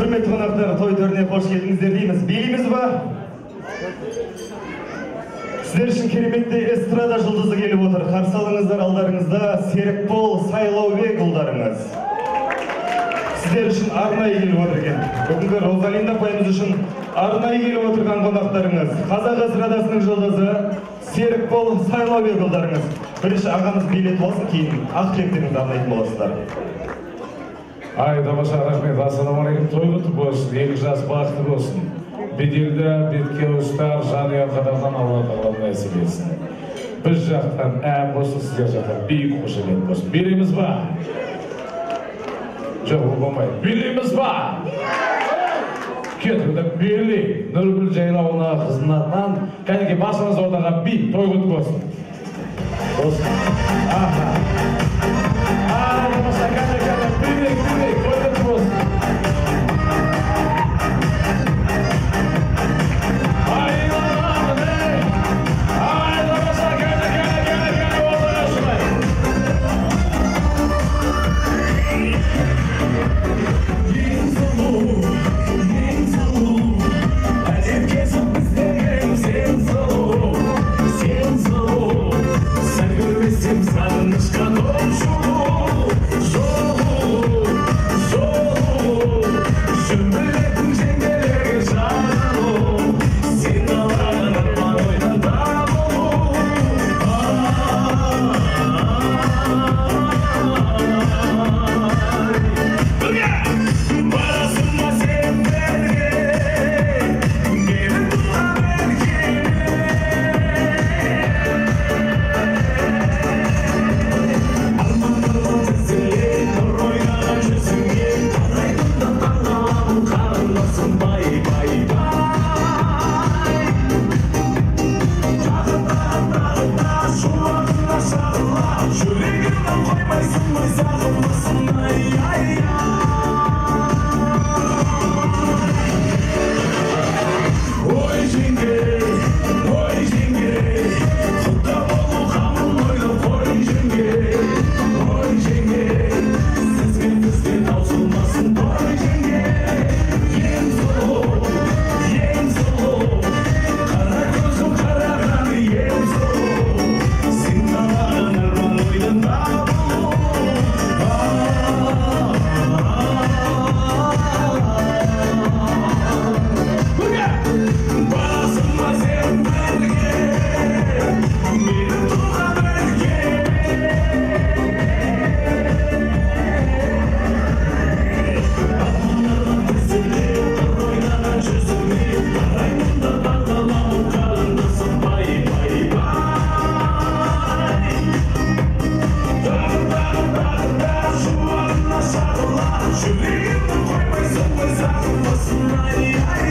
Hürmetli konaklar, toy törüne hoş geldinizler deymiz. Bilimiz var. Sizler için keremetli estrada жұлдызы gelip otur. Қарсы алыңыздар алдарыңызda Серікбол Сайлаубек ұлдарыңыз. Sizler için arnayı gelip отыр екен. Бүгінгі Розалинда апайымыз үшін арнайы келіп отырған қонақтарыңыз. Қазақ эстрадасының жұлдызы Серікбол Сайлаубек ұлдарыңыз. Бірінші ағамыз билет болсын, кейін ақ тілектеріңізді арнайтын боласыздар. Ай, тамаша, рахмет. Ассалаумағалейкум. Той құтты болсын, екі жас бақытты болсын. Беделді, бетке ұстар, жанұя қадамдан Алла тағала нәсіп етсін. Біз жақтан ән болсын, сіздер жақтан биік қошемет болсын. Береміз ба? Жоқ, ол болмайды. Береміз ба? Кетіңді берлей. Нұргүл жайлауына қызынатынан кәнеке басыңыз ортаға би, той құтты болсын. Болсын. Аха. Ай, тамаша, кәнеке, берлей, той құтты болсын. Жүрегімді қоймайсың ғой сағынбасын ай